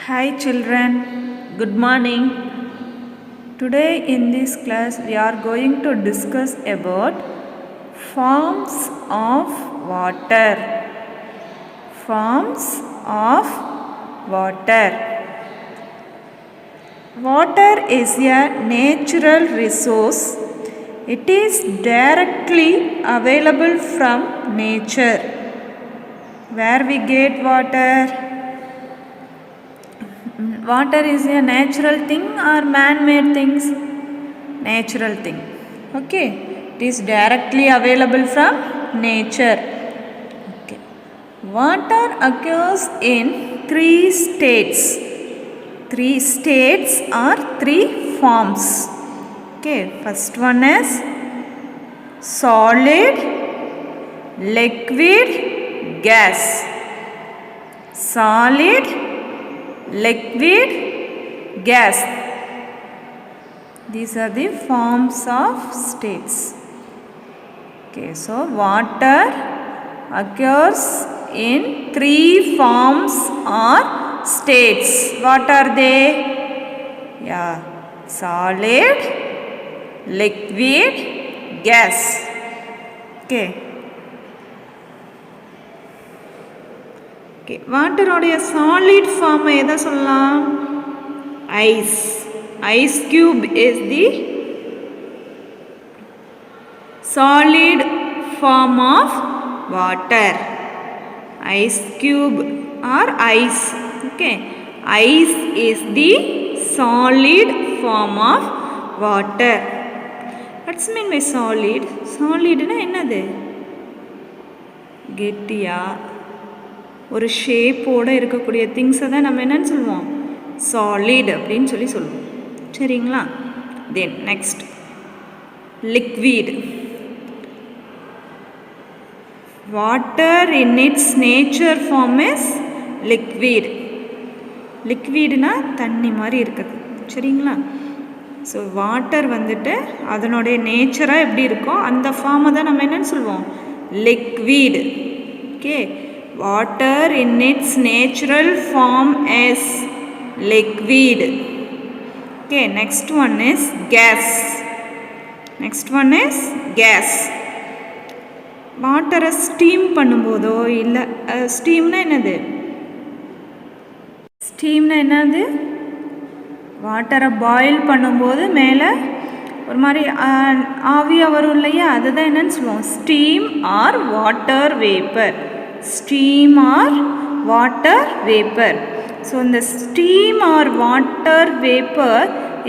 Hi children, good morning. Today in this class we are going to discuss about forms of water. Forms of water. Water is a natural resource. It is directly available from nature. Where we get water? Water is a natural thing or man-made things? Natural thing. Okay. It is directly available from nature. Okay. Water occurs in three states. Three states or three forms. Okay. First one is solid, liquid, gas. Solid, liquid, gas. These are the forms of states. Okay, so water occurs in three forms or states. What are they? Yeah, solid, liquid, gas. Okay. Okay, water உடைய solid form எதை சொல்லலாம்? Ice. Ice cube is the solid form of water. Ice cube or ice. Okay, ice is the solid form of water. What's mean by solid? Solid na என்னது? கெட்டியா ஒரு ஷேப்போடு இருக்கக்கூடிய திங்ஸை தான் நம்ம என்னன்னு சொல்லுவோம்? சாலிட் அப்படின்னு சொல்லுவோம். சரிங்களா? Then next liquid. Water in its nature form is liquid. லிக்விட்னா தண்ணி மாதிரி இருக்குது. சரிங்களா? ஸோ வாட்டர் வந்துட்டு அதனுடைய நேச்சராக எப்படி இருக்கோ அந்த ஃபார்மை தான் நம்ம என்னன்னு சொல்லுவோம்? Liquid. Okay, water in its natural form is liquid. Okay, next one is gas. Next one is gas. வாட்டரை ஸ்டீம் பண்ணும்போதோ இல்லை ஸ்டீம்னா என்னது? ஸ்டீம்னா என்னது? வாட்டரை பாயில் பண்ணும்போது மேலே ஒரு மாதிரி ஆவியாக வரும் இல்லையா, அதுதான் என்னன்னு சொல்லுவோம்? Steam or water vapour. Steam or water vapor. So the steam or water vapor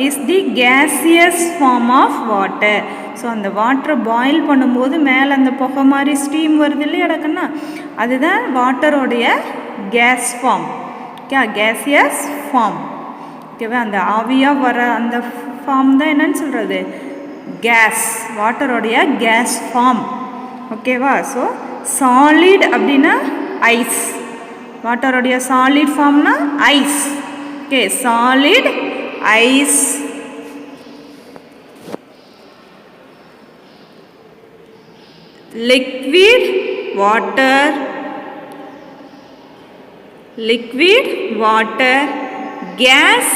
is the gaseous form of water. So அந்த வாட்டரை பாயில் பண்ணும்போது மேலே அந்த புகை மாதிரி ஸ்டீம் வருது இல்லையா இடக்குன்னா, அதுதான் வாட்டரோடைய gas form. Okay, gaseous form. ஓகேவா? அந்த ஆவியாக வர அந்த ஃபார்ம் தான் என்னன்னு சொல்கிறது? கேஸ். வாட்டரோடைய கேஸ் ஃபார்ம். ஓகேவா? ஸோ சாலிட் அப்படின்னா ஐஸ். வாட்டருடைய சாலிட் ஃபார்ம்னா ice. Okay, solid ice. Liquid water. Liquid water. Gas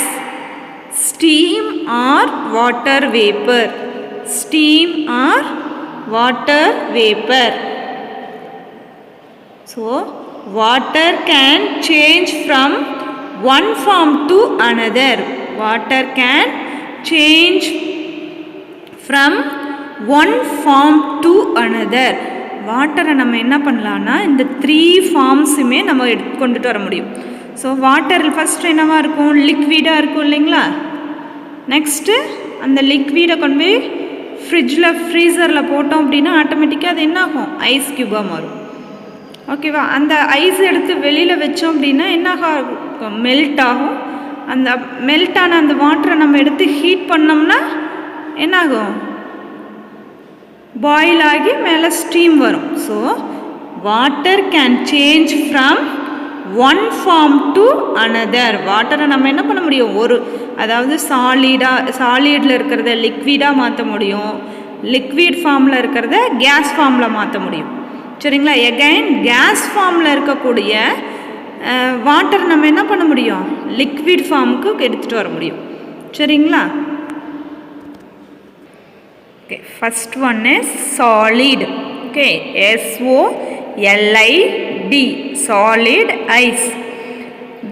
steam or water vapour. Steam or water vapour. So, water can change from one form to another. Water can change from one form to another. வாட்டரை நம்ம என்ன பண்ணலான்னா இந்த three ஃபார்ம்ஸுமே நம்ம கொண்டுட்டு வர முடியும். So water first என்னவா இருக்கும்? லிக்விடாக இருக்கும் இல்லைங்களா? நெக்ஸ்ட்டு அந்த லிக்விடை கொண்டு போய் ஃப்ரிட்ஜில் ஃப்ரீசரில் போட்டோம் அப்படின்னா ஆட்டோமேட்டிக்காக அது என்ன ஆகும்? ஐஸ் க்யூபாக மாறும். ஓகேவா? அந்த ஐஸ் எடுத்து வெளியில் வச்சோம் அப்படின்னா என்ன ஆகும்? மெல்ட் ஆகும். அந்த மெல்ட்டான அந்த வாட்டரை நம்ம எடுத்து ஹீட் பண்ணோம்னா என்ன ஆகும்? பாயில் ஆகி மேலே ஸ்டீம் வரும். So water can change from one form to another. வாட்டரை நம்ம என்ன பண்ண முடியும்? அதாவது சாலிடில் இருக்கிறத லிக்விடாக மாற்ற முடியும். லிக்விட் ஃபார்மில் இருக்கிறத கேஸ் ஃபார்மில் மாற்ற முடியும். சரிங்களா? எகைன் கேஸ் ஃபார்மில் இருக்கக்கூடிய வாட்டர் நம்ம என்ன பண்ண முடியும், லிக்விட் ஃபார்முக்கு எடுத்துகிட்டு வர முடியும். சரிங்களா? Okay, first one is solid. Okay, SOLID, solid ice.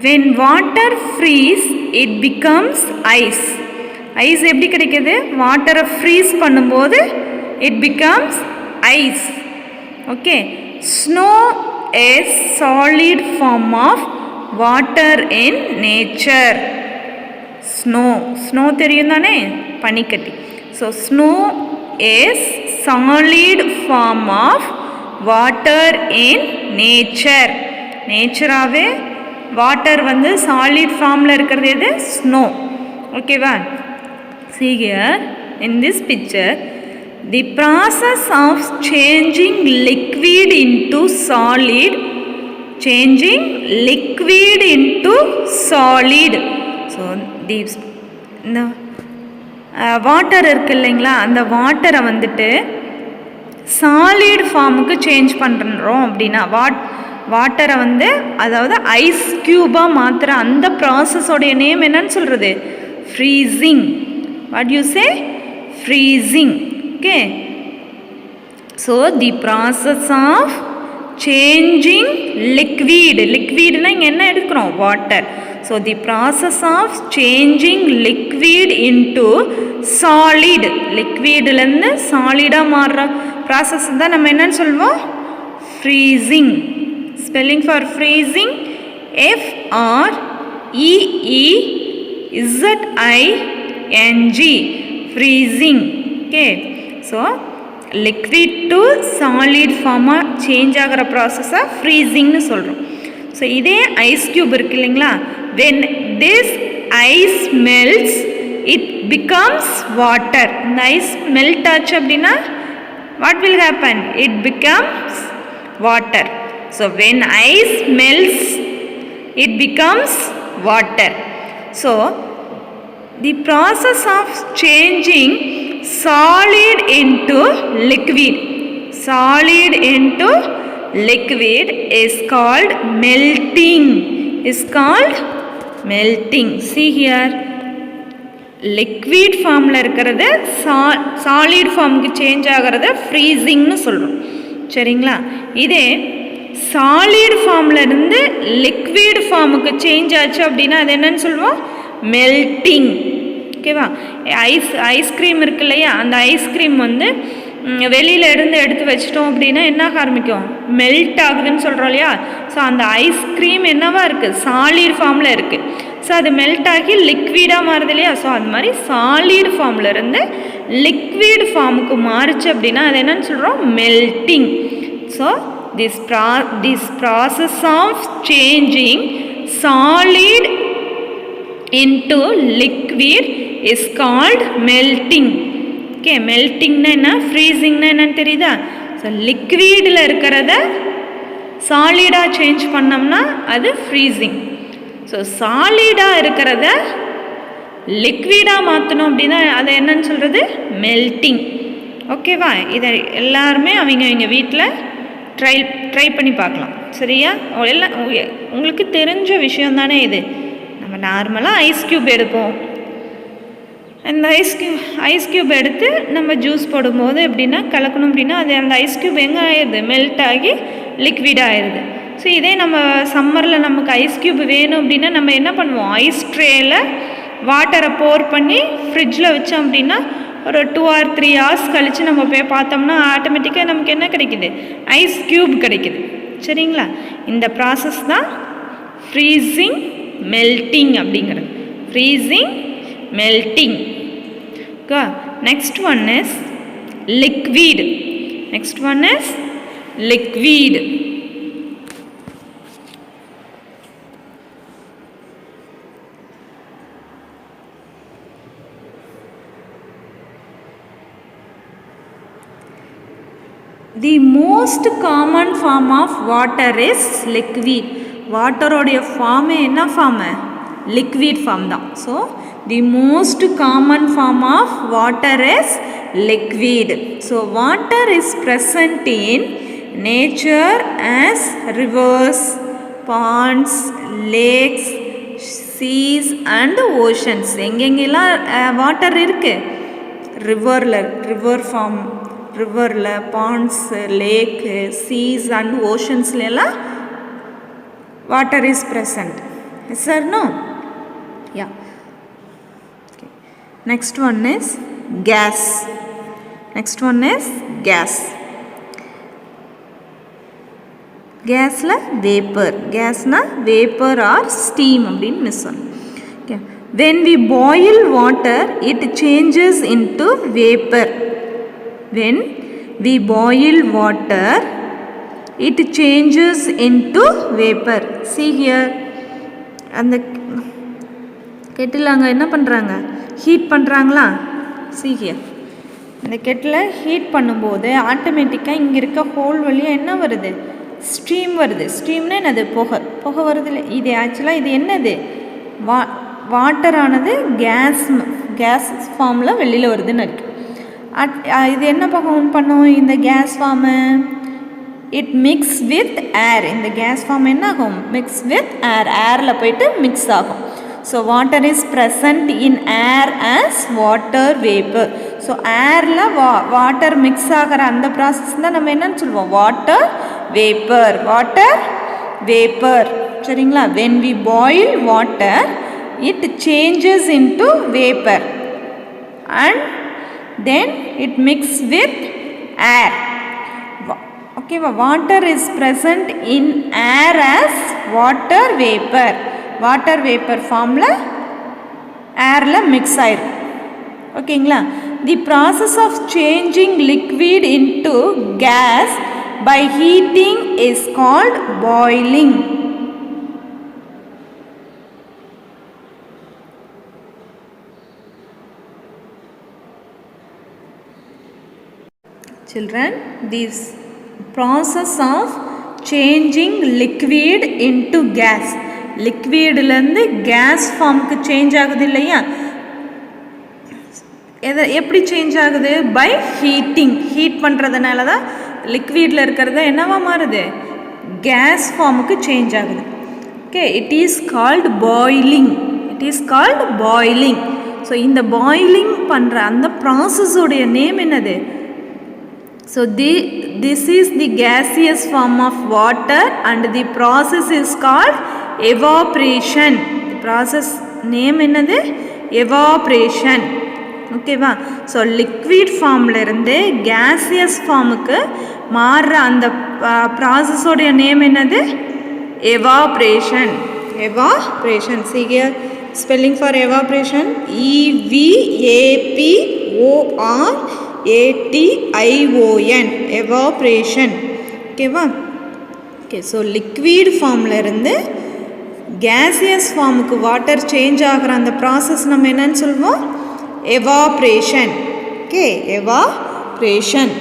When water freeze it becomes ice. Ice எப்படி கிடைக்கிது, வாட்டரை ஃப்ரீஸ் பண்ணும்போது it becomes ice. Okay, snow is solid form of water in nature. snow தெரியும் தானே, பனிக்கட்டி. ஸோ snow is solid form of water in nature. நேச்சராகவே water வந்து சாலிட் ஃபார்மில் இருக்கிறது எது, ஸ்னோ. ஓகேவா? See here in this picture, the process of changing liquid into solid, changing liquid into solid. So these the water இருக்கு இல்லைங்களா, அந்த வாட்டரை வந்துட்டு சாலிட் ஃபார்முக்கு சேஞ்ச் பண்ணுறோம் அப்படின்னா வாட்டரை வந்து அதாவது ஐஸ் க்யூபாக மாற்றுற அந்த ப்ராசஸோடைய நேம் என்னன்னு சொல்கிறது, freezing. What you say, freezing. Okay, so the process of changing லிக்விட்னா இங்கே என்ன எடுக்கிறோம், water. So the process of changing liquid into solid, லிக்விட்லேருந்து சாலிடாக மாறுற ப்ராசஸ் தான் நம்ம என்னன்னு சொல்லுவோம், freezing. Spelling for freezing FREEZING, freezing. Okay, so liquid to solid ஃபார்மாக சேஞ்ச் ஆகிற ப்ராசஸாக ஃப்ரீசிங்னு சொல்கிறோம். ஸோ இதே ஐஸ் க்யூப் இருக்கு இல்லைங்களா, when this ice melts it becomes water. இந்த ஐஸ் மெல்ட் ஆச்சு அப்படின்னா what will happen, it becomes water. So when ice melts it becomes water. So the process of changing solid into liquid is called melting. See here, liquid ஃபார்மில் இருக்கிறது solid ஃபார்முக்கு change ஆகிறது ஃப்ரீசிங்னு சொல்கிறோம். சரிங்களா? இதே solid ஃபார்மில் இருந்து லிக்விட் ஃபார்முக்கு சேஞ்ச் ஆச்சு அப்படின்னா அது என்னன்னு சொல்லுவோம், மெல்ட்டிங். ஓகேவா? ஐஸ்கிரீம் இருக்கு இல்லையா, அந்த ஐஸ்கிரீம் வந்து வெளியில் இருந்து எடுத்து வச்சிட்டோம் அப்படின்னா என்ன ஆரம்பிக்கும், மெல்ட் ஆகுதுன்னு சொல்கிறோம் இல்லையா. ஸோ அந்த ஐஸ்கிரீம் என்னவா இருக்குது, சாலிட் ஃபார்மில் இருக்குது. ஸோ அது மெல்ட் ஆகி லிக்விடாக மாறுது இல்லையா. ஸோ அது மாதிரி சாலிட் ஃபார்மில் இருந்து லிக்விட் ஃபார்முக்கு மாறுச்சு அப்படின்னா அது என்னன்னு சொல்கிறோம், melting. So this process of changing solid into liquid is called melting. Okay, மெல்ட்டிங்னா என்ன, ஃப்ரீசிங்னா என்னன்னு தெரியுதா. ஸோ லிக்விடில் இருக்கிறத சாலிடாக சேஞ்ச் பண்ணோம்னா அது ஃப்ரீசிங். ஸோ சாலிடாக இருக்கிறத லிக்விடாக மாற்றணும் அப்படின்னா அதை என்னன்னு சொல்கிறது, மெல்ட்டிங். ஓகேவா? இதை எல்லாருமே அவங்க வீட்டில் ட்ரை பண்ணி பார்க்கலாம். சரியா? எல்லாம் உங்களுக்கு தெரிஞ்ச விஷயம் தானே இது. நம்ம நார்மலாக ஐஸ் க்யூப் எடுப்போம். அந்த ஐஸ் க்யூப் எடுத்து நம்ம ஜூஸ் போடும்போது எப்படின்னா கலக்கணும் அப்படின்னா அது அந்த ஐஸ் க்யூப் எங்கே ஆயிடுது, மெல்ட் ஆகி லிக்விட் ஆயிடுது. ஸோ இதே நம்ம சம்மரில் நமக்கு ஐஸ் க்யூப் வேணும் அப்படின்னா நம்ம என்ன பண்ணுவோம், ஐஸ் ட்ரேயில் வாட்டரை போர் பண்ணி ஃப்ரிட்ஜில் வச்சோம் அப்படின்னா ஒரு 2 or 3 hours கழித்து நம்ம போய் பார்த்தோம்னா ஆட்டோமேட்டிக்காக நமக்கு என்ன கிடைக்கிது, ஐஸ் க்யூப் கிடைக்கிது. சரிங்களா? இந்த ப்ராசஸ் தான் ஃப்ரீசிங் மெல்ட்டிங் அப்படிங்கிறது. Freezing melting. Next one is liquid. The most common form of water is liquid. வாட்டரோடைய ஃபார்மே என்ன ஃபார்மு, லிக்விட் ஃபார்ம் தான். So the most common form of water is liquid. So water is present in nature as rivers, ponds, lakes, seas and oceans. எங்கெங்கெல்லாம் water இருக்கு? River form, ரிவரில், ponds, lake, seas and ஓஷன்ஸ்ல எல்லாம் water is present. Yes or no? Yeah. Okay. Next one is gas. Next one is gas. Gasல vapor. Gasனா vapor or steam அப்படின்னு miss சொன்னோம். Okay. When we boil water, it changes into vapor. When we boil water, it changes into vapor. See here. அந்த Kettle அங்கே என்ன பண்ணுறாங்க? Heat பண்ணுறாங்களா? See here. இந்த Kettle heat பண்ணும்போது ஆட்டோமேட்டிக்காக இங்கே இருக்க ஹோல் வழியாக என்ன வருது? ஸ்டீம் வருது. ஸ்டீம்னா என்னது? புகை வருது இல்லை? இது ஆக்சுவலாக இது என்னது? வாட்டரானது கேஸ் ஃபார்மில் வெளியில் வருதுன்னு இருக்கு. இது என்ன பகம் பண்ணும் இந்த gas form? It mix with air. இந்த கேஸ் ஃபார்ம் என்ன ஆகும்? Mix with air. ஏரில் போயிட்டு மிக்ஸ் ஆகும். So water is present in air as water vapour. So ஏரில் வாட்டர் மிக்ஸ் ஆகிற அந்த ப்ராசஸ் தான் நம்ம என்னன்னு சொல்லுவோம்? Water vapour. Water vapour. சரிங்களா? when we boil water, it changes into vapor and then it mixes with air. Okay, water is present in air as water vapor. Water vapor formula air la mix ஆயிருக்கு. ஓகேங்களா? The process of changing liquid into gas by heating is called boiling. Children, this process of changing liquid into gas, லிக்விட்லேருந்து gas ஃபார்முக்கு change ஆகுது இல்லையா? எப்படி change ஆகுது? By heating. Heat பண்ணுறதுனால தான் லிக்விடில் இருக்கிறத என்னவா மாறுது? கேஸ் ஃபார்முக்கு சேஞ்ச் ஆகுது. Okay, it is called boiling. It is called boiling. So இந்த பாயிலிங் பண்ணுற அந்த ப்ராசஸோடைய நேம் என்னது? So this is the gaseous form of water and the process is called evaporation. The process name என்னது? evaporation. ஓகேவா? So liquid ஃபார்மில் இருந்து gaseous ஃபார்முக்கு மாறுற அந்த ப்ராசஸோடைய நேம் என்னது? evaporation. evaporation. See here, spelling for evaporation, EVAPORATION. evaporation. ஓகேவா? Okay, so liquid ஃபார்மில் இருந்து கேசியஸ் ஃபார்முக்கு வாட்டர் சேஞ்ச் ஆகிற அந்த ப்ராசஸ் நம்ம என்னன்னு சொல்லுவோம்? எவாப்ரேஷன். Okay, evaporation.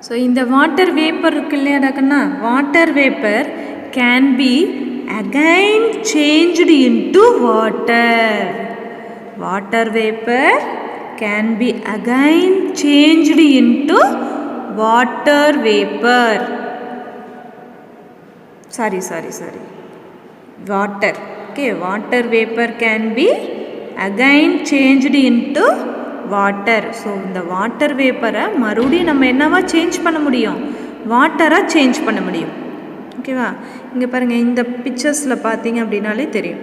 ஸோ இந்த வாட்டர் வேப்பர் இருக்கு இல்லையா டாக்கண்ணா? Water vapour can be again changed into water. Water vapor can be again changed into water vapor. Sorry. Water. Okay, water vapor can be again changed into water. So இந்த water vapor மறுபடியும் நம்ம என்னவா change பண்ண முடியும்? வாட்டரா change பண்ண முடியும். ஓகேவா? இங்கே பாருங்கள், இந்த பிக்சர்ஸில் பார்த்தீங்க அப்படின்னாலே தெரியும்.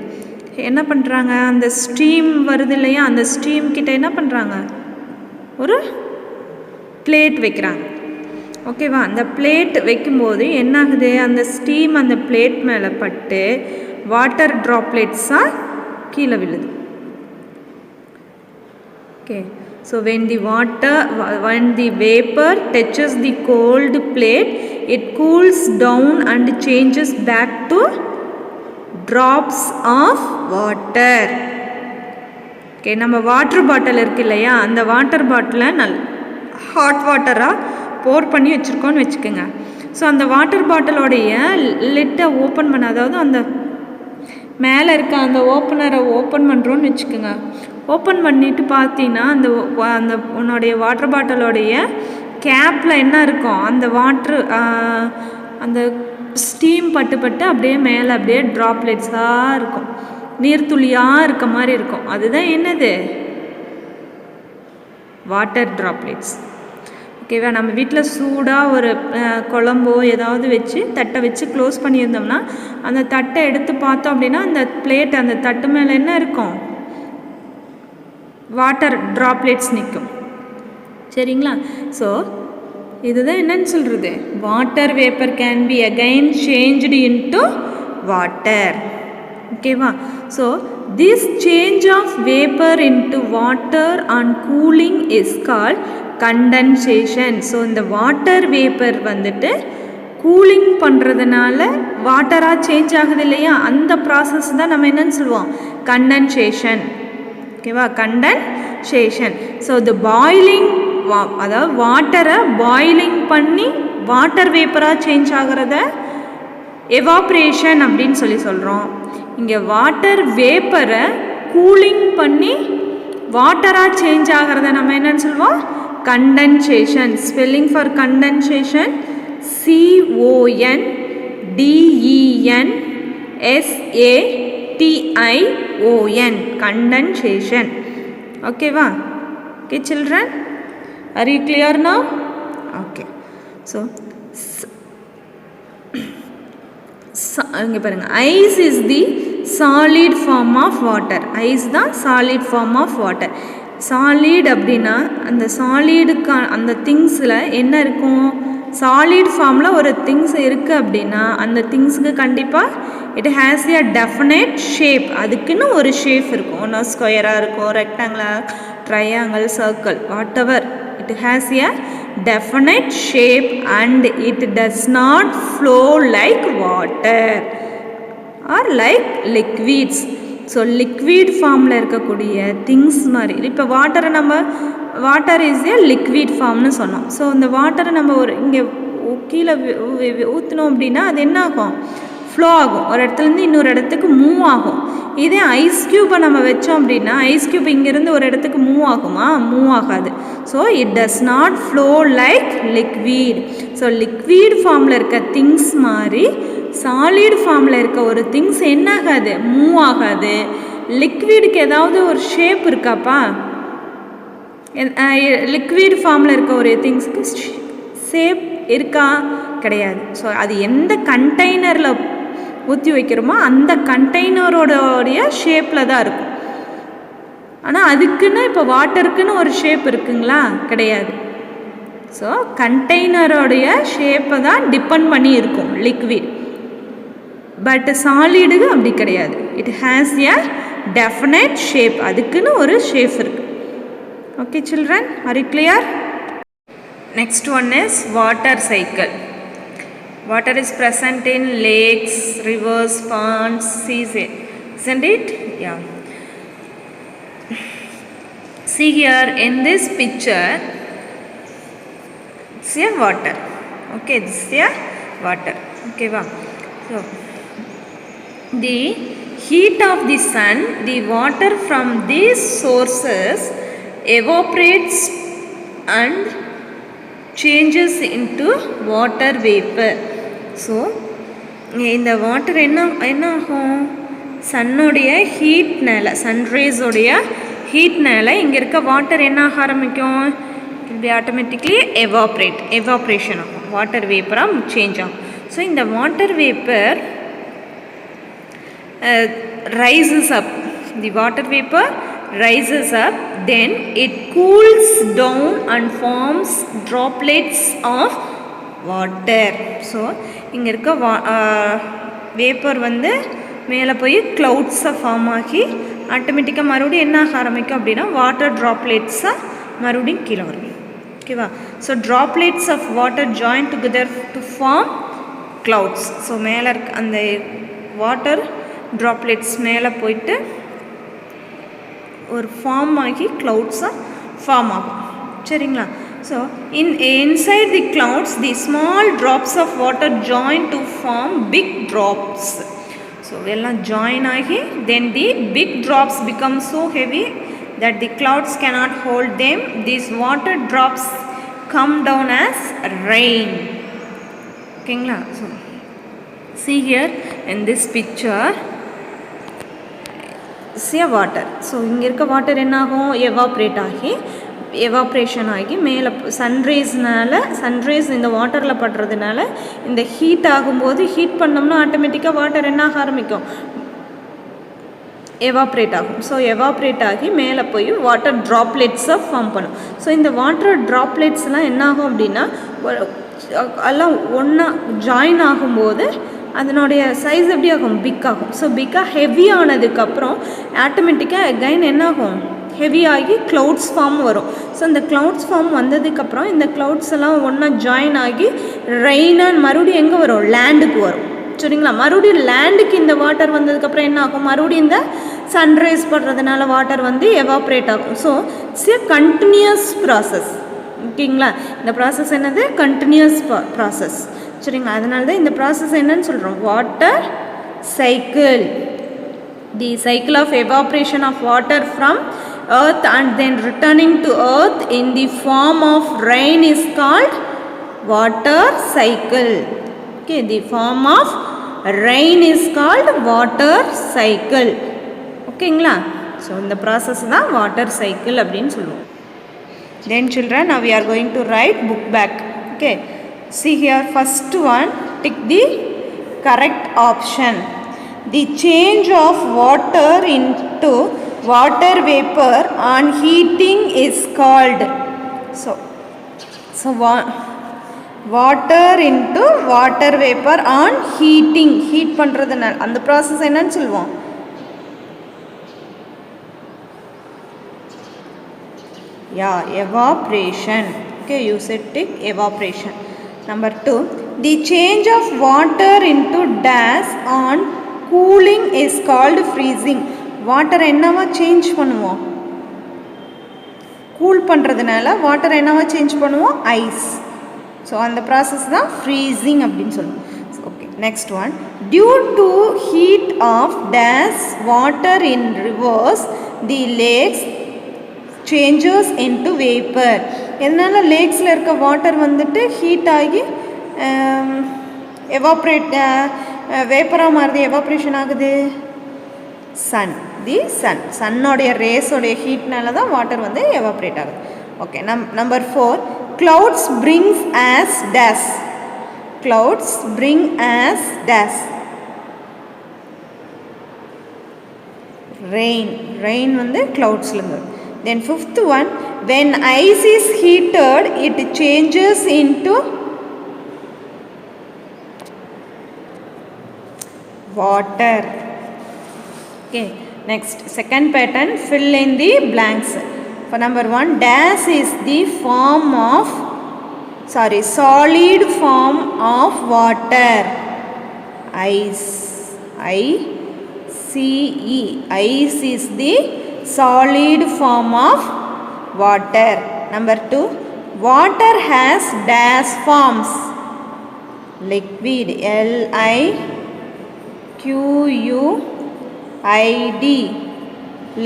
என்ன பண்ணுறாங்க? அந்த ஸ்டீம் வருது இல்லையா? அந்த ஸ்டீம் கிட்ட என்ன பண்ணுறாங்க? ஒரு பிளேட் வைக்கிறாங்க. ஓகேவா? அந்த பிளேட் வைக்கும்போது என்ன ஆகுது? அந்த ஸ்டீம் அந்த பிளேட் மேலே பட்டு வாட்டர் ட்ராப்லெட்ஸாக கீழே விழுது. Okay, so when the vapor touches the cold plate, it cools down and changes back to drops of water. Okay, நம்ம வாட்டர் பாட்டில் இருக்கு இல்லையா? அந்த வாட்டர் பாட்டிலை ஹாட் வாட்டராக போர் பண்ணி வச்சுருக்கோன்னு வச்சுக்கோங்க. ஸோ அந்த வாட்டர் பாட்டிலோடைய லிட்டை ஓப்பன் பண்ண, அதாவது அந்த மேலே இருக்க அந்த ஓப்பனரை ஓப்பன் பண்ணுறோன்னு வச்சுக்கோங்க. ஓப்பன் பண்ணிவிட்டு பார்த்தீங்கன்னா அந்த உன்னுடைய வாட்டர் பாட்டிலோடைய கேப்பில் என்ன இருக்கும், அந்த வாட்ரு அந்த ஸ்டீம் பட்டு பட்டு அப்படியே மேலே அப்படியே ட்ராப்லெட்ஸாக இருக்கும், நீர்த்துளியாக இருக்க மாதிரி இருக்கும். அதுதான் என்னது, வாட்டர் ட்ராப்லெட்ஸ். ஓகேவா? நம்ம வீட்டில் சூடாக ஒரு குழம்போ ஏதாவது வச்சு தட்டை வச்சு க்ளோஸ் பண்ணியிருந்தோம்னா அந்த தட்டை எடுத்து பார்த்தோம் அப்படின்னா அந்த பிளேட் அந்த தட்டு மேலே என்ன இருக்கும், வாட்டர் ட்ராப்லெட்ஸ் நிற்கும். சரிங்களா? ஸோ இதுதான் என்னன்னு சொல்கிறது, water vapour can be again changed into water. ஓகேவா? So this change of vapour into water on cooling is called condensation. So இந்த வாட்டர் வேப்பர் வந்துட்டு கூலிங் பண்ணுறதுனால வாட்டராக சேஞ்ச் ஆகுது இல்லையா, அந்த ப்ராசஸ் தான் நம்ம என்னன்னு சொல்லுவோம், கண்டென்சேஷன். ஓகேவா? கண்டென்சேஷன். ஸோ த பாயிலிங், அதாவது வாட்டரை பாயிலிங் பண்ணி வாட்டர் வேப்பராக சேஞ்ச் ஆகிறத எவாப்ரேஷன் அப்படின்னு சொல்கிறோம். இங்கே வாட்டர் வேப்பரை கூலிங் பண்ணி வாட்டராக சேஞ்ச் ஆகிறத நம்ம என்னன்னு சொல்லுவோம், condensation. Spelling for condensation CONDENSATION, condensation. ஓகேவா? Okay children, are you clear now? Okay. So இங்கே பாருங்கள், ice is the solid form of water. Ice தான் solid form of water. Solid அப்படின்னா அந்த சாலிடுக்கான அந்த திங்ஸில் என்ன இருக்கும், சாலிட் ஃபார்மில் ஒரு திங்ஸ் இருக்குது அப்படின்னா அந்த திங்ஸுக்கு கண்டிப்பாக it has a definite shape. அதுக்குன்னு ஒரு ஷேப் இருக்கும், ஒன்றா ஸ்கொயராக இருக்கும், rectangular, triangle, circle, what ever. It has a definite shape and it does not flow like water or like liquids. So liquid formல இருக்கக்கூடிய things மாதிரி, இப்போ வாட்டரை நம்ம வாட்டர் இஸ் ஏ லிக்விட் ஃபார்ம்னு சொன்னோம். ஸோ இந்த வாட்டரை நம்ம ஒரு இங்கே கீழே ஊற்றினோம் அப்படின்னா அது என்ன ஆகும், ஃப்ளோ ஆகும், ஒரு இடத்துலேருந்து இன்னொரு இடத்துக்கு மூவ் ஆகும். இதே ஐஸ் க்யூப்பை நம்ம வச்சோம் அப்படின்னா ஐஸ் க்யூப் இங்கேருந்து ஒரு இடத்துக்கு மூவ் ஆகுமா, மூவ் ஆகாது. So it does not flow like liquid. So liquid ஃபார்மில் இருக்க திங்ஸ் மாதிரி சாலிட் ஃபார்மில் இருக்க ஒரு திங்ஸ் என்ன ஆகாது, மூவ் ஆகாது. லிக்விடுக்கு ஏதாவது ஒரு ஷேப் இருக்காப்பா, லிக்விட் ஃபார்மில் இருக்க ஒரு திங்ஸுக்கு ஷேப் இருக்கா, கிடையாது. ஸோ அது எந்த கண்டெய்னரில் ஊற்றி வைக்கிறோமோ அந்த கண்டெய்னரோடைய ஷேப்பில் தான் இருக்கும். ஆனால் அதுக்குன்னு இப்போ வாட்டருக்குன்னு ஒரு ஷேப் இருக்குங்களா, கிடையாது. ஸோ கண்டெய்னரோடைய ஷேப்பை தான் டிபெண்ட் பண்ணி இருக்கும் லிக்விட். பட் சாலிடுக்கு அப்படி கிடையாது. It has a definite shape, அதுக்குன்னு ஒரு ஷேப் இருக்குது. Okay children, are you clear? Next one is water cycle. Water is present in lakes, rivers, ponds, seas, isn't it? Yeah. See here in this picture, it's a water. Okay, this is a water. Okay, wow. So the heat of the sun, the water from these sources evaporates and changes into water vapor. So இந்த water என்ன ஆகும், சன்னுடைய ஹீட்னால, சன்ரைஸோடைய ஹீட்னால இங்கே இருக்க water என்ன ஆக ஆரம்பிக்கும், it be automatically evaporation ஆகும், water வேப்பராக change ஆகும். ஸோ இந்த water vapour rises up, the water vapor rises up, then it cools down and forms droplets of water. So இங்கே இருக்க வேப்பர் வந்து மேலே போய் க்ளவுட்ஸாக ஃபார்ம் ஆகி ஆட்டோமேட்டிக்காக மறுபடியும் என்ன ஆக ஆரம்பிக்கும் அப்படின்னா வாட்டர் ட்ராப்லெட்ஸாக மறுபடியும் கீழே வரும். ஓகேவா? So droplets of water join together to form clouds. So மேலே இருக்க அந்த வாட்டர் ட்ராப்லெட்ஸ் மேலே போயிட்டு ஒரு ஃபார்ம் ஆகி க்ளவுட்ஸாக ஃபார்ம் ஆகும். சரிங்களா? So inside the clouds the small drops of water join to form big drops. So எல்லாம் ஜாயின் ஆகி then the big drops become so heavy that the clouds cannot hold them. These water drops come down as rain. ஓகேங்களா? So see here in this picture, see a water. So இங்கே இருக்க water என்ன ஆகும்? Evaporation ஆகி மேலே sunrise இந்த வாட்டரில் படுறதுனால இந்த ஹீட் ஆகும்போது ஹீட் பண்ணோம்னா ஆட்டோமேட்டிக்காக வாட்டர் என்ன ஆக ஆரம்பிக்கும்? எவாப்ரேட் ஆகும். ஸோ எவாப்ரேட் ஆகி மேலே போய் வாட்டர் ட்ராப்லெட்ஸை ஃபார்ம் பண்ணும். ஸோ இந்த வாட்டர் ட்ராப்லெட்ஸ்லாம் என்ன ஆகும் அப்படின்னா எல்லாம் ஒன்றா ஜாயின் ஆகும்போது அதனுடைய சைஸ் எப்படி ஆகும்? பிக் ஆகும். ஸோ பிக்காக ஹெவி ஆனதுக்கப்புறம் ஆட்டோமேட்டிக்காக அகைன் என்ன ஆகும்? ஹெவி ஆகி க்ளவுட்ஸ் ஃபார்ம் வரும். ஸோ இந்த க்ளவுட்ஸ் ஃபார்ம் வந்ததுக்கப்புறம் இந்த க்ளவுட்ஸ் எல்லாம் ஒன்றா ஜாயின் ஆகி ரெயினாக மறுபடியும் எங்கே வரும்? லேண்டுக்கு வரும். சரிங்களா? மறுபடியும் லேண்டுக்கு இந்த வாட்டர் வந்ததுக்கப்புறம் என்ன ஆகும்? மறுபடியும் இந்த சன்ரைஸ் படுறதுனால வாட்டர் வந்து எவாப்ரேட் ஆகும். So it's a continuous process. ஓகேங்களா? இந்த ப்ராசஸ் என்னது? Continuous process. சரிங்களா? அதனால தான் இந்த ப்ராசஸ் என்னன்னு சொல்கிறோம்? Water cycle. The cycle of evaporation of water from earth and then returning to earth in the form of rain is called water cycle. Okay, the form of rain is called water cycle. ஓகேங்களா? So இந்த process தான் water cycle அப்படின்னு சொல்லுவோம். Then children, now we are going to write book back. Okay, see here, first one, tick the correct option. The change of water into water vapor on heating is called. So water into water vapor on heating. Heat பண்றதுனால அந்த process என்னன்னு சொல்லுவோம்? Yeah, evaporation. Okay, you said tick evaporation. Number 2, the change of water into dash on cooling is called freezing. Water என்னவா change பண்ணுவோம்? Cool பண்ணுறதுனால water என்னவா change பண்ணுவோம்? Ice. So அந்த ப்ராசஸ் தான் ஃப்ரீசிங் அப்படின்னு சொல்லுவோம். Okay, next one, due to heat of days water in rivers the lakes changes into vapour. எதனால் லேக்ஸில் இருக்க வாட்டர் வந்துட்டு ஹீட் ஆகி எவாப்ரேட் வேப்பராக மாறுது, எவாப்ரேஷன் ஆகுது? சன்னோடைய ரேஸோடைய ஹீட்னால தான் வாட்டர் வந்து எவாப்ரேட் ஆகுது. Okay, number 4, clouds brings as dash. Clouds bring as dash. Rain வந்து cloudsலேருந்து. Then 5th one, when ice is heated it changes into water. Okay, next, second pattern, fill in the blanks. For number 1, dash is the solid form of water. Ice. Ice is the solid form of water. Number 2, water has dash forms. Liquid.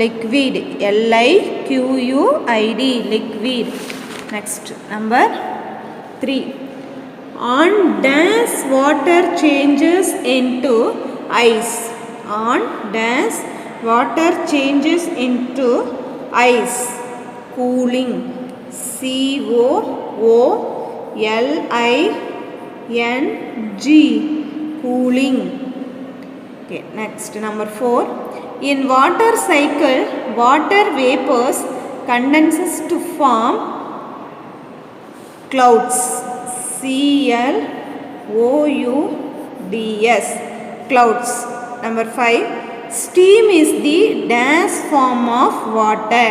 Liquid. Liquid. Liquid. Liquid. Next, number 3, on dash water changes into ice. On dash water changes into ice. Cooling. COOLING. Cooling. Okay, next, number 4, in water cycle water vapors condenses to form clouds. CLOUDS. Clouds. Number 5, steam is the dash form of water.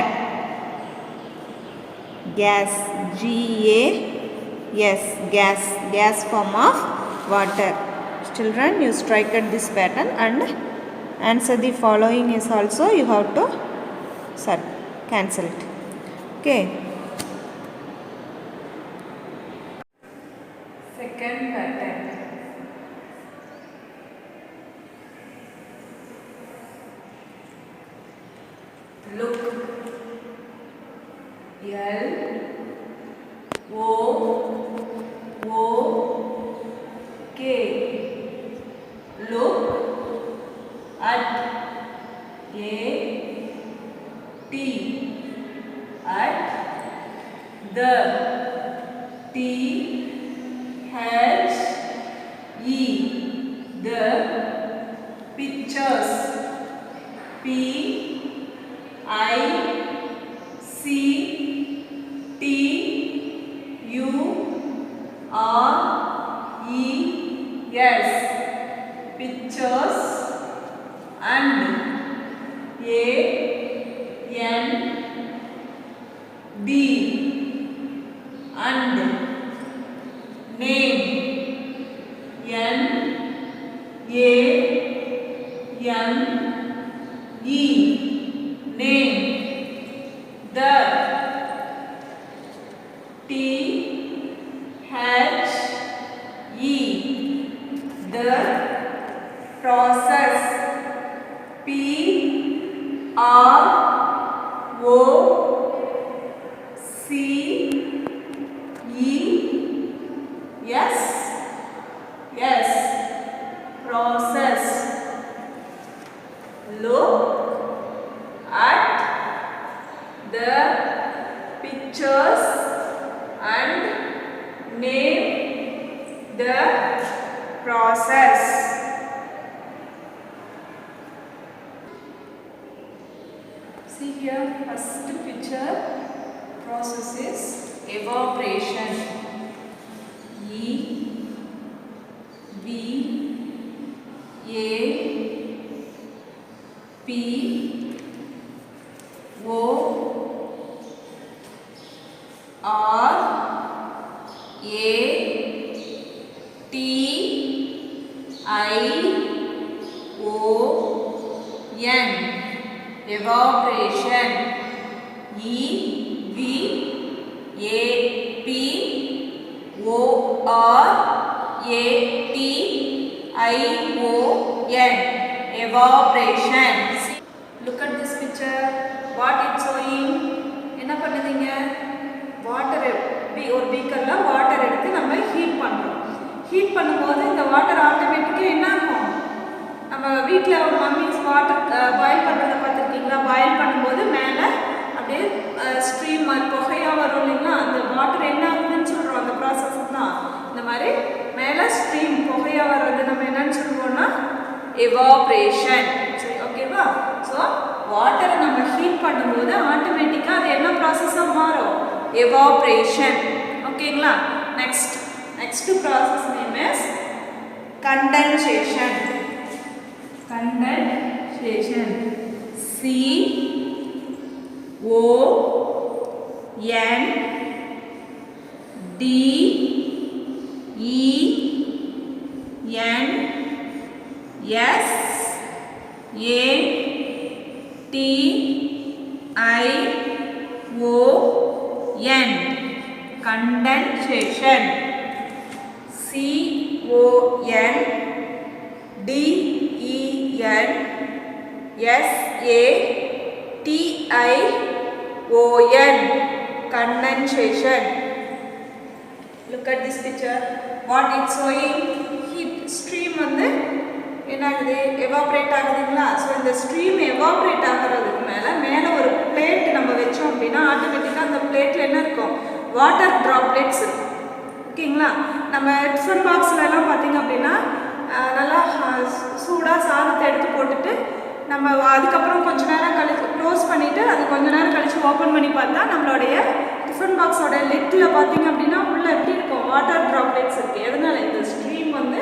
Gas. GAS. Gas form of water. Children, you strike at this pattern and answer the following is also you have to cancel it. Okay. Second pattern. Look. L O the pictures, P I C T U R E S, pictures, and A N D, and name, N A M E, name, the, T H E, the process, P R O C E S, yes, process. Look at the pictures and name the process. See here, first picture process is evaporation. E V A P O R A T I O N, evaporation. E V A P O R A T I O N, evaporation. Look at this picture. What it's showing? என்ன பண்ணுதீங்க? Water ஒரு பீக்கர்ல water எடுத்து நம்ம heat பண்றோம். Heat பண்ணும்போது இந்த water ஆட்டோமேட்டிக்கா என்ன ஆகும்? நம்ம வீட்டில் ஒரு மம்மிஸ் வாட்டர் பாயில் பண்ணுறத பார்த்துருக்கீங்களா? பாயில் பண்ணும்போது மேலே அப்படியே ஸ்ட்ரீம் புகையாக வரும் இல்லைங்களா? அந்த வாட்டர் என்ன ஆகுதுன்னு சொல்கிறோம், அந்த ப்ராசஸ் தான். இந்த மாதிரி மேலே ஸ்ட்ரீம் புகையாக வர்றது நம்ம என்னன்னு சொல்லுவோம்னா எவாப்ரேஷன். சரி, ஓகேவா? ஸோ வாட்டரை நம்ம ஹீட் பண்ணும்போது ஆட்டோமேட்டிக்காக அது என்ன ப்ராசஸாக மாறும்? எவாப்ரேஷன். ஓகேங்களா? Next process name is condensation. Condensation, C O N D E N S A T I O N, condensation. C O N D E N S A T I O N, condensation. Look at this picture. What it's showing? Heat stream வந்து என்ன ஆகுது? Evaporate ஆகுதுங்களா? So இந்த stream evaporate ஆகிறதுக்கு மேலே ஒரு plate நம்ம வச்சோம் அப்படின்னா ஆட்டோமேட்டிக்காக அந்த பிளேட்டில் என்ன இருக்கும்? வாட்டர் ட்ராப்லெட்ஸ் இருக்கும். ஓகேங்களா? நம்ம டிஃபன் பாக்ஸ்லலாம் பார்த்தீங்க அப்படின்னா நல்லா சூடாக சாதத்தை எடுத்து போட்டுட்டு நம்ம அதுக்கப்புறம் கொஞ்ச நேரம் கழிச்சு க்ளோஸ் பண்ணிவிட்டு அது கொஞ்ச நேரம் கழித்து ஓப்பன் பண்ணி பார்த்தா நம்மளுடைய டிஃபன் பாக்ஸோட லிட்டில் பார்த்தீங்க அப்படின்னா உள்ளே எப்படி இருக்கும்? வாட்டர் ட்ராப்லெட்ஸ் இருக்குது. எதனால்? இந்த ஸ்ட்ரீம் வந்து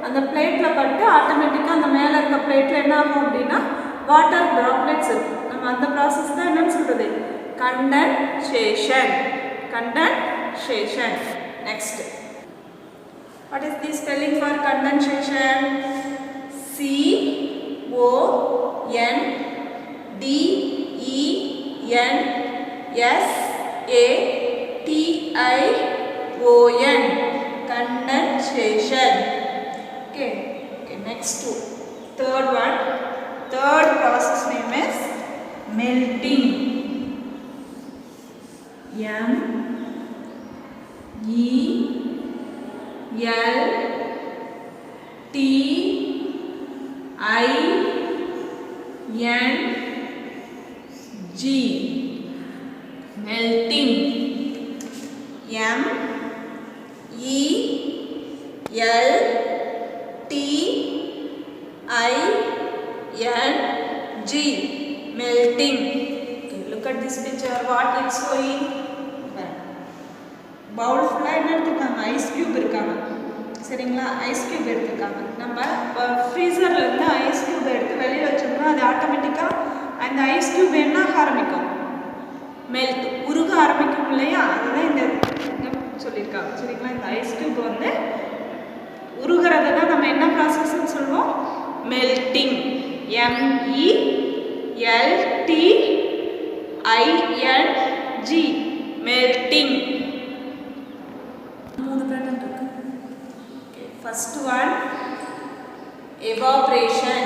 அந்த பிளேட்டில் பட்டு ஆட்டோமேட்டிக்காக அந்த மேலே இருக்க பிளேட்டில் என்ன ஆகும் அப்படின்னா வாட்டர் ட்ராப்லெட்ஸ் இருக்கும். நம்ம அந்த ப்ராசஸ் தான் என்னன்னு சொல்கிறது? Condensation. Next, what is this spelling for condensation? C O N D E N S A T I O N, condensation. Okay, next third one. Third process name is melting. M E L T I N G, melting. M E L T melting. Okay, look at this picture. What it's showing? Bowl full என்ன எடுத்துருக்காங்க? Ice cube இருக்காங்க. சரிங்களா? Ice cube எடுத்துருக்காங்க. நம்ம ஃப்ரீசர்ல இருந்து ice cube எடுத்து வெளியில வச்சோம்னா அது ஆட்டோமேட்டிக்கா அந்த ஐஸ் கியூப் என்ன ஆரம்பிக்கும்? மெல்ட், உருக ஆரம்பிக்கும் இல்லையா? அதுதான் இந்த சொல்லியிருக்காங்க. சரிங்களா? இந்த ஐஸ் கியூப் வந்து உருகிறத தான் நம்ம என்ன ப்ராசஸ்ன்னு சொல்லுவோம்? மெல்டிங். MELTING, melting. மூணு பேட்டர்ன் இருக்கு. First one evaporation.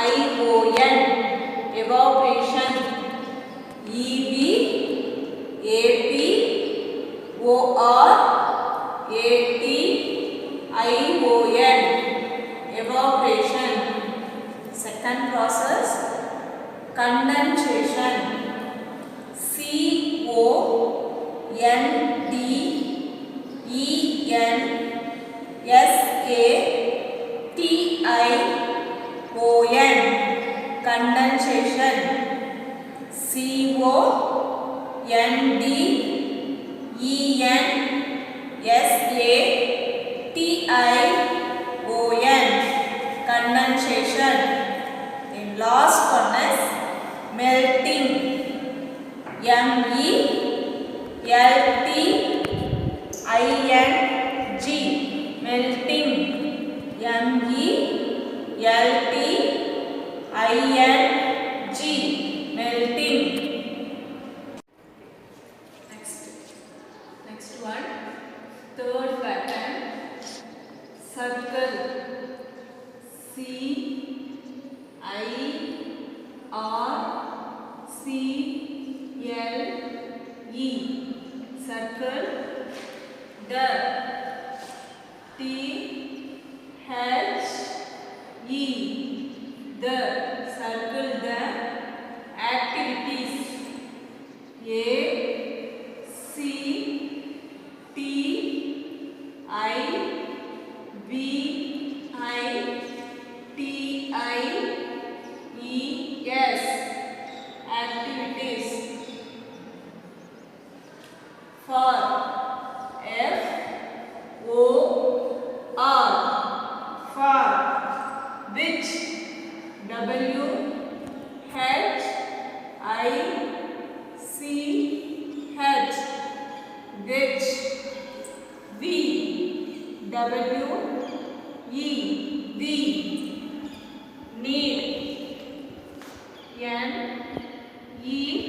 EVAPORATION, evaporation. EVAPORATION, evaporation. Second process, condensation. CONDENSATION, condensation. CONDENSATION, condensation. And last one is melting. MELTING, melting. MELTING, melting. Next one, third pattern, circle. CIRCLE, circle. THE, the, circle the activities. ACTIVITIES, activities. For FOR, for, which. WHICH, which. WE, need. NEED,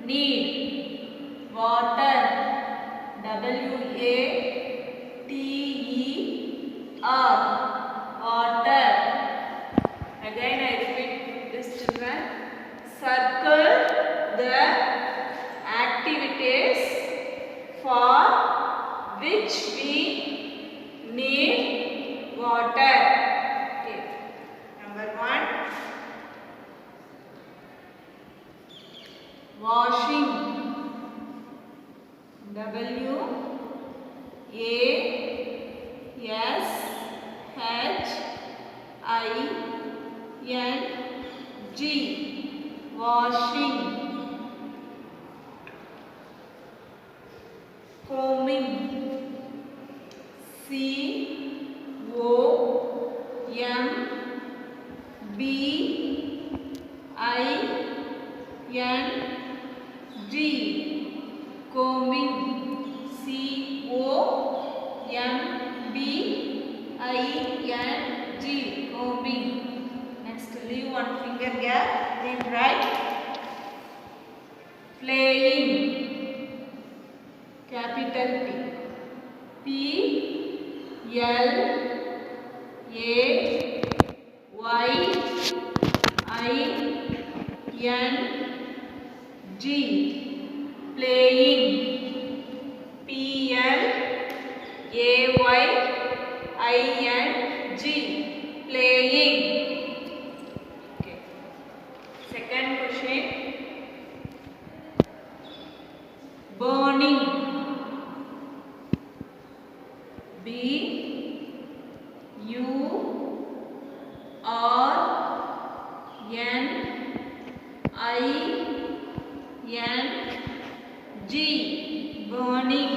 need. Water. WATER, water. Again I repeat this, children. Circle the activities for which we need water. Okay. Number 1, washing. WASHING, washing. Combing. COMBING, combing. COMBING, combing. Next, leave one finger gap, then write. Playing, capital P. PLAYING, playing. PLAYING, playing. Okay. Second question, burning,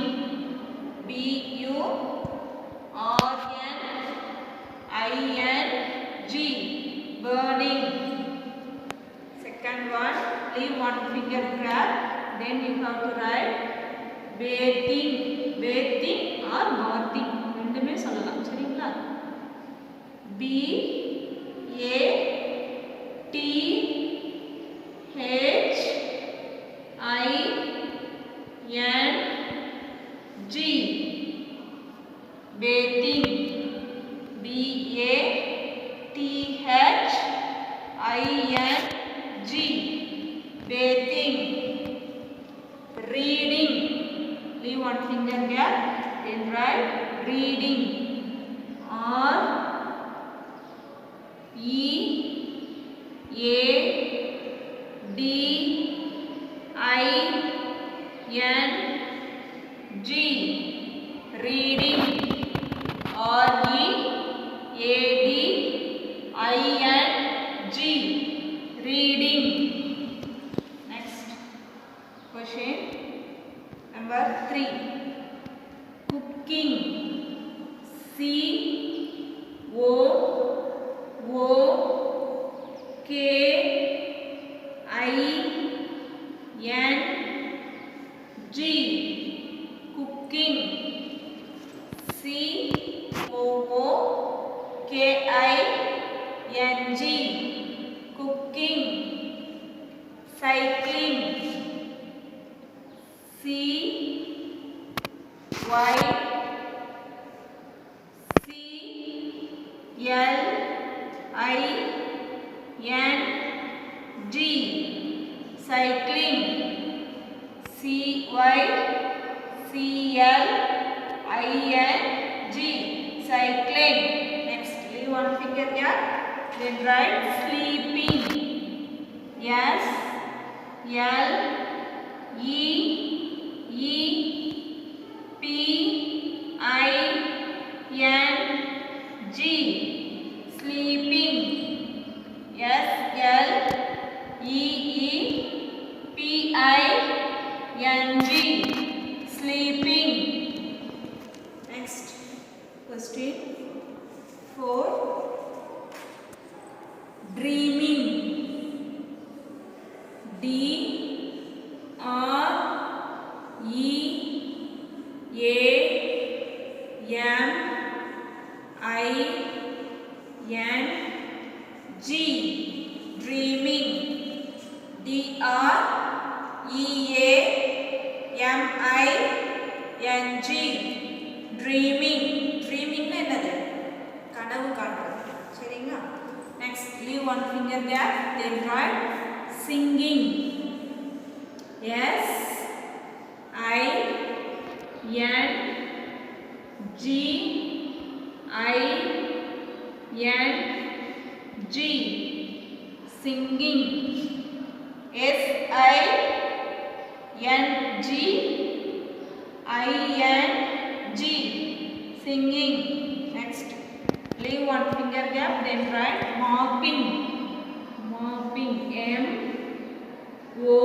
burning, burning. Second one, leave one finger grab, then you have to write bathing, bathing or bathing, ரெண்டுமே சொல்லலாம் சரிங்களா? B A T H I N G, bathing, B A T H I N G, bathing. Reading, leave one finger gap, then write reading, R E A D I N G, reading, R E A D I N G, reading. Next question number 3, cooking, C O O K I N G, cooking, C O O K I N G, cooking. Cycling, C Y C L I N G, cycling, C Y C L I N G, cycling. Next, leave one finger here, then write sleeping, S L E E P I N G, sleeping, S L E E P I N G, sleeping. Next question 4, dreaming, D R E A M I N G, dreaming, D R E A M I N G, dreaming. dreaming என்னது? கனவு காண்றது சரிங்களா? Next, leave one finger gap, then write singing, S I N G I N G, singing, S I N G I N G, singing. Next, leave one finger gap, then write mopping, mopping, M O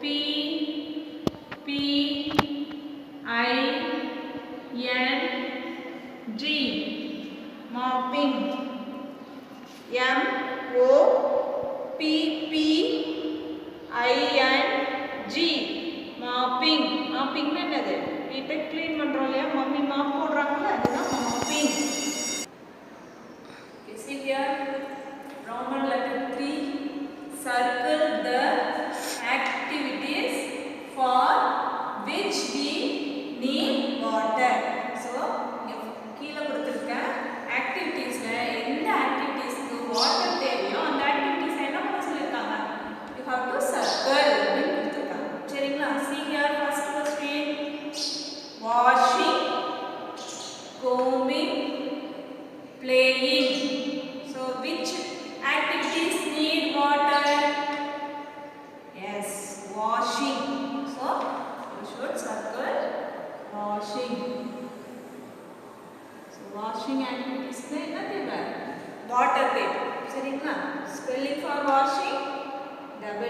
P P I N G, mopping, M O P P I N G, mopping. mopping என்னது? வீட்டை clean பண்றோம் இல்லையா, mummy mop போடுறாங்கல்ல, அதுதான் mopping. See here, Roman letter 3, circle the activities for which we need water. So, கீழே கொடுத்திருக்க activitiesல எந்த activitiesக்கு water தேவையோ அந்த activities என்ன பண்ண சொல்லிருக்காங்க? You have to circle அப்படின்னு கொடுத்திருக்காங்க. சரிங்களா? See here, first question, washing,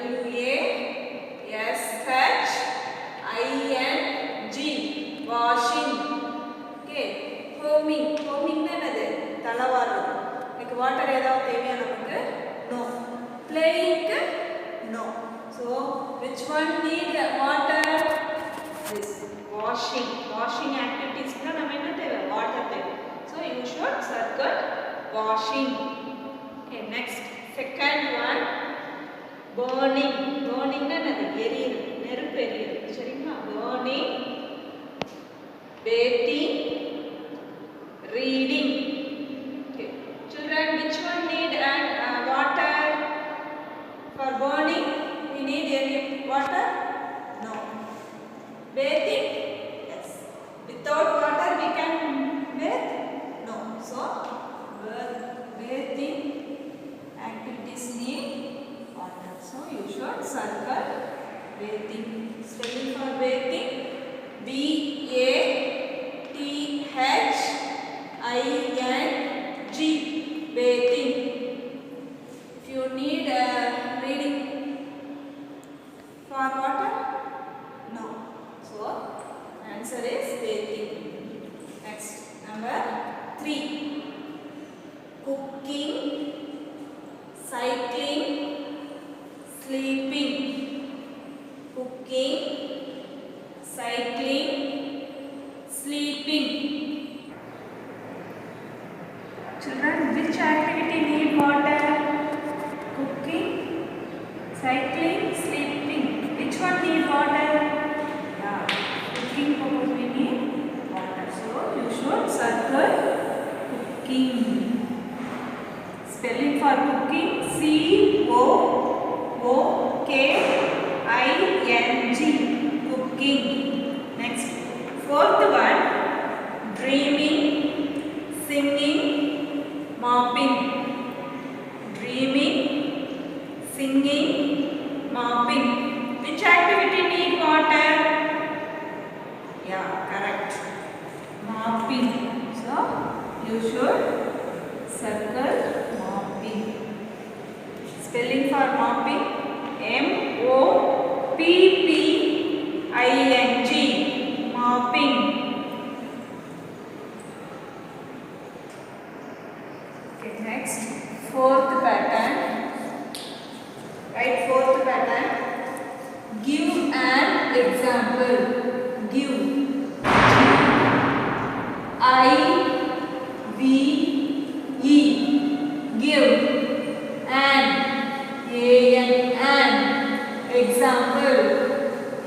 W-A-S-H-I-N-G, washing. Okay, foaming. Foaming என்னது? தலவாறுறது. like water ஏதாவது தேவையா நமக்கு? No. Playing? No. So which one need water? This washing. Washing activities க்கு நம்ம என்ன தேவை? Water தேவை. So you should circle washing. Okay, next second one, burning. Burning என்னது? எரியுது, நெருப்பு எரியுது. சரிங்களா? burning, bathing, reading. Okay, children, which one need water? For burning we need any water? No. Bathing? Yes. Without water we can bathe? No. So bathing activities need water. So you should circle bathing. Spelling for bathing, B-A-T-H-I-N-G, bathing. If you need reading for water? No. So answer is bathing. Next, number 3, cooking, cycling, sleeping. Cooking, cycling, sleeping. Children, which activity need water? Cooking, cycling, sleeping. Which one need water? Yeah, cooking purpose we need water. So you should circle cooking. Spelling for cooking, C-O-O-K-I-N-G, cooking. Next, fourth one, dreaming, singing, mopping. Dreaming, singing, mopping. Which activity need water? Yeah, correct. Mopping. So you should circle mopping. Spelling for mopping, M-O-P-P-I-N-G, mopping. Okay, next, fourth pattern. Write fourth pattern. Give an example. Give. I-V-E. Give. An. A-N. Example.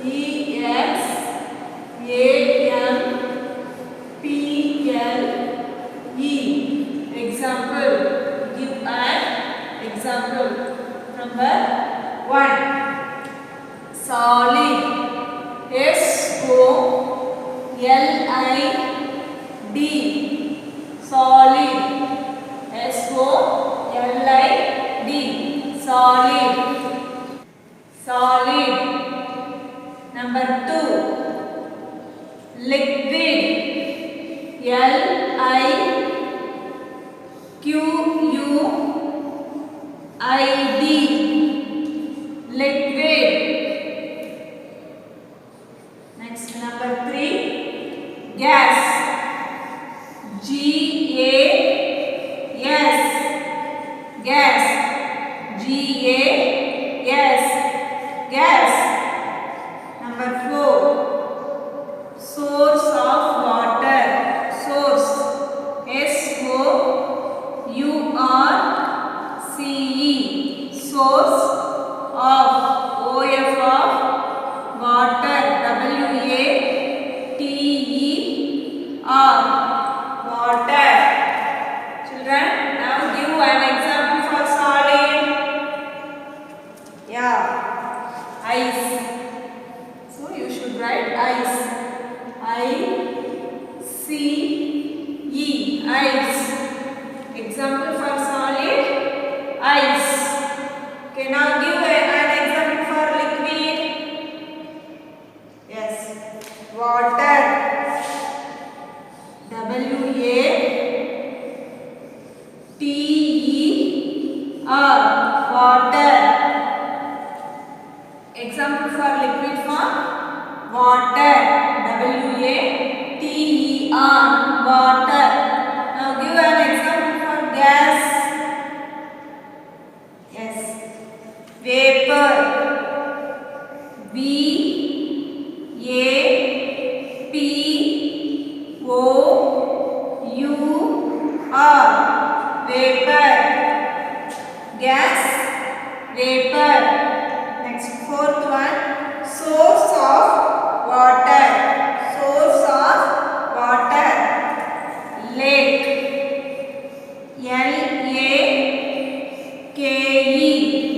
E-X-A-M-P-L-E. Example. Give an example. Number 1. Solid. S-O-L-I-D. Solid. S-O-L-I-D. Solid. Solid. Number 2. Liquid. L-I-Q-U-I-D. Liquid. Next, number 3. Gas. G-A-S. Gas. G-A-S. Gas. Number 4. Source of water. Source. S-O-U-R-C-E. Source of. O-F of water. W-A-T-E-R. Water. Children, now give an example for solid. Yeah, ice. So you should write ice. I-C-E. Ice. Example for solid, ice. Okay, now give an example for liquid. Yes, water. W-A-T-E-R. Water. Example for liquid form, water, W-A-T-E-R, water. Now give an example for gas. Yes, vapor, V-A-P-O-U-R, vapor, gas, vapor. Next, fourth one, source of water. Source of water, lake, L-A-K-E,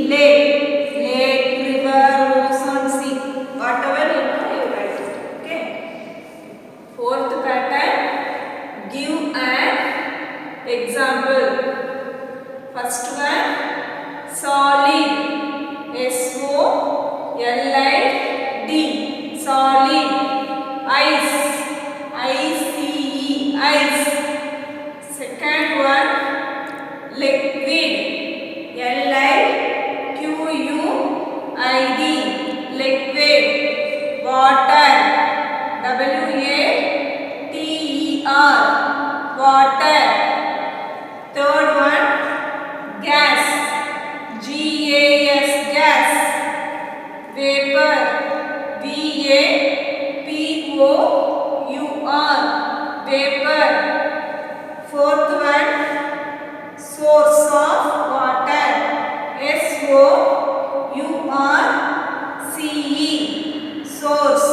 lake, lake, river, ocean, sea, whatever you know you write it. Okay. Fourth pattern, give an example. First one, solid, S-O-L-I-D, solid. Ice, I-C-E, ice. Second one, liquid, L-I-Q-U-I-D, liquid. Water, W-A-T-E-R, water. Third one, gas, G-A-S, gas. Vapor, V-A-P-O-U-R, vapor. Fourth one, source of water, S-O-U-R-C-E, source.